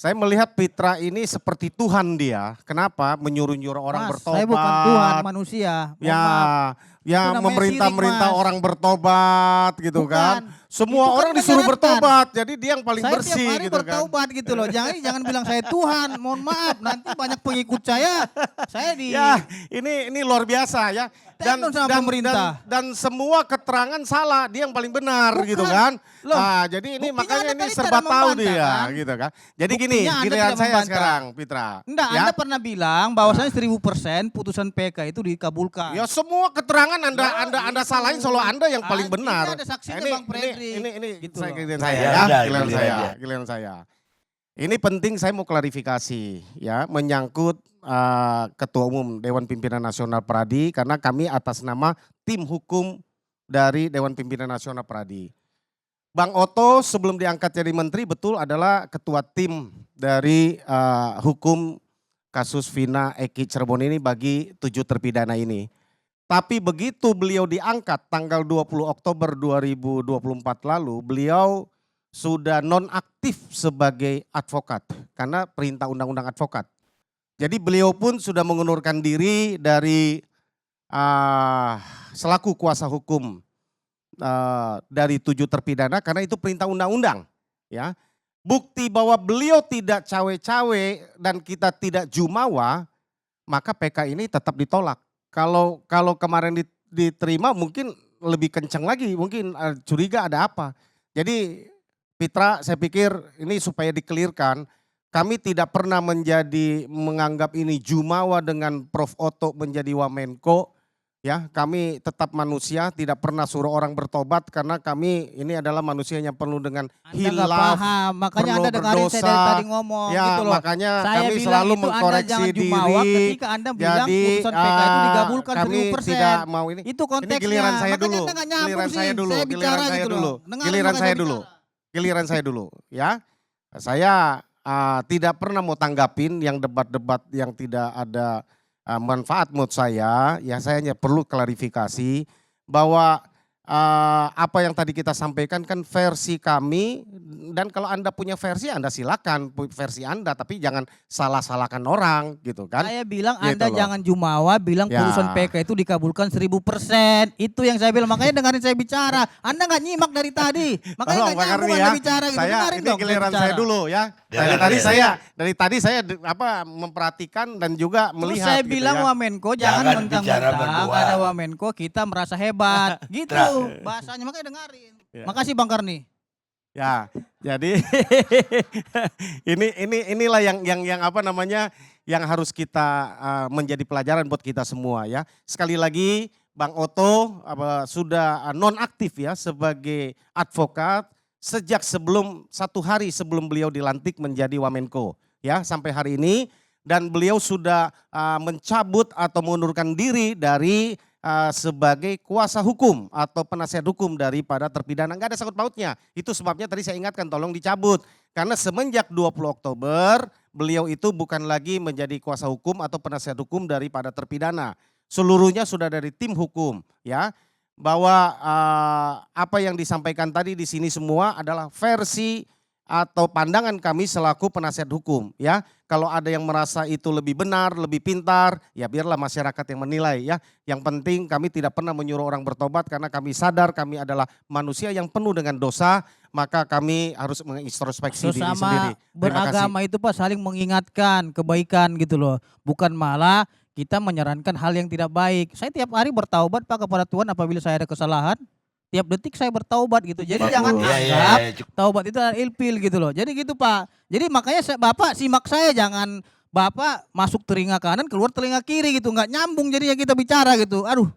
Saya melihat Pitra ini seperti Tuhan dia. Kenapa? Menyuruh-nyuruh orang Mas, bertobat. saya bukan Tuhan, manusia. Mohon Ya, maaf. ya Itu namanya memerintah-merintah syirik, Mas. orang bertobat gitu Bukan. kan. Semua Itu kan orang disuruh menyarankan. bertobat. Jadi dia yang paling Saya bersih tiap hari gitu kan. bertaubat gitu loh. Jangan bilang saya Tuhan. Mohon maaf, nanti banyak pengikut saya. Saya di Ya, ini luar biasa ya. Tendon sama pemerintah. Dan semua keterangan salah, dia yang paling benar Bukan. gitu kan. Loh, Nah, jadi ini buktinya makanya Anda ini tadi serba tidak tahu membantah, dia kan? gitu kan. Jadi gini, Buktinya Anda giliran tidak saya membantah. sekarang, Pitra. Enggak, Ya. Anda pernah bilang bahwasanya 1000% putusan PK itu dikabulkan. Ya semua keterangan Anda salahin, selalu Anda yang paling Ini benar. ada saksinya, Ini- Bang Fredrik. Ini Gitu saya loh. giliran Ya, saya ya, ya, udah, giliran giliran saya, dia. giliran saya. Ini penting saya mau klarifikasi ya, menyangkut Ketua Umum Dewan Pimpinan Nasional Pradi karena kami atas nama tim hukum dari Dewan Pimpinan Nasional Pradi. Bang Oto sebelum diangkat jadi menteri betul adalah ketua tim dari hukum kasus Vina Eki Cirebon ini bagi 7 terpidana ini. Tapi begitu beliau diangkat tanggal 20 Oktober 2024 lalu, beliau sudah nonaktif sebagai advokat karena perintah undang-undang advokat. Jadi beliau pun sudah mengundurkan diri dari selaku kuasa hukum dari 7 terpidana karena itu perintah undang-undang. Ya, bukti bahwa beliau tidak cawe-cawe dan kita tidak jumawa, maka PK ini tetap ditolak. Kalau kemarin diterima mungkin lebih kencang lagi, mungkin curiga ada apa. Jadi Pitra, saya pikir ini supaya dikelirkan, kami tidak pernah menganggap ini jumawa dengan Prof. Oto menjadi Wamenko. Ya, kami tetap manusia, tidak pernah suruh orang bertobat karena kami ini adalah manusia yang penuh dengan Anda nggak hilaf, paham, makanya perlu Anda dengarin saya dari berdosa. tadi ngomong Ya, gitu loh. makanya Saya kami bilang selalu itu mengkoreksi Anda jangan jumawa diri. ketika Anda bilang Jadi putusan PK itu digabulkan kami 1000%. tidak mau ini. Itu konteksnya. Ini giliran saya Makanya dulu, Anda nggak nyambung giliran sih. saya dulu, Saya giliran bicara saya gitu dulu, loh. Dengarin giliran makanya saya bicara. dulu, giliran saya dulu ya. Saya tidak pernah mau tanggapin yang debat-debat yang tidak ada manfaat menurut saya. Ya saya hanya perlu klarifikasi bahwa apa yang tadi kita sampaikan kan versi kami dan kalau Anda punya versi Anda silakan versi Anda tapi jangan salah-salahkan orang gitu kan. Saya bilang Gitu Anda loh. jangan jumawa bilang Ya. putusan PK itu dikabulkan 1000%. Itu yang saya bilang. Makanya dengarin saya bicara. Anda nggak nyimak dari tadi. Makanya Tolong nggak Pak nyambung Karni Anda ya. bicara gitu. Saya Dengarin ini dong giliran bicara. saya dulu ya. Ya, Dari tadi saya memperhatikan dan juga Terus melihat saya gitu bilang ya. Wamenko jangan Jangan bicara mentang-mentang berdua. ada Wamenko kita merasa hebat. Gitu bahasanya makanya dengarin. Ya. Makasih Bang Karni. Ya, jadi inilah yang apa namanya yang harus kita menjadi pelajaran buat kita semua ya. Sekali lagi Bang Oto sudah nonaktif ya sebagai advokat sejak 1 hari sebelum beliau dilantik menjadi Wamenko ya sampai hari ini dan beliau sudah mencabut atau mengundurkan diri dari sebagai kuasa hukum atau penasihat hukum daripada terpidana. Enggak ada sangkut pautnya. Itu sebabnya tadi saya ingatkan tolong dicabut. Karena semenjak 20 Oktober beliau itu bukan lagi menjadi kuasa hukum atau penasihat hukum daripada terpidana. Seluruhnya sudah dari tim hukum ya. Bahwa apa yang disampaikan tadi di sini semua adalah versi atau pandangan kami selaku penasihat hukum ya. Kalau ada yang merasa itu lebih benar, lebih pintar, ya biarlah masyarakat yang menilai ya. Yang penting kami tidak pernah menyuruh orang bertobat karena kami sadar kami adalah manusia yang penuh dengan dosa, maka kami harus mengintrospeksi diri sendiri. Sesama beragama itu Pak saling mengingatkan kebaikan gitu loh. Bukan malah kita menyarankan hal yang tidak baik. Saya tiap hari bertaubat Pak kepada Tuhan apabila saya ada kesalahan. Tiap detik saya bertaubat gitu. Jadi Bagus. jangan Iya, iya, anggap iya, cukup. taubat itu adalah ilfil gitu loh. Jadi gitu Pak. Jadi makanya Bapak simak saya jangan Bapak masuk telinga kanan keluar telinga kiri gitu. Nggak nyambung jadinya kita bicara gitu. Aduh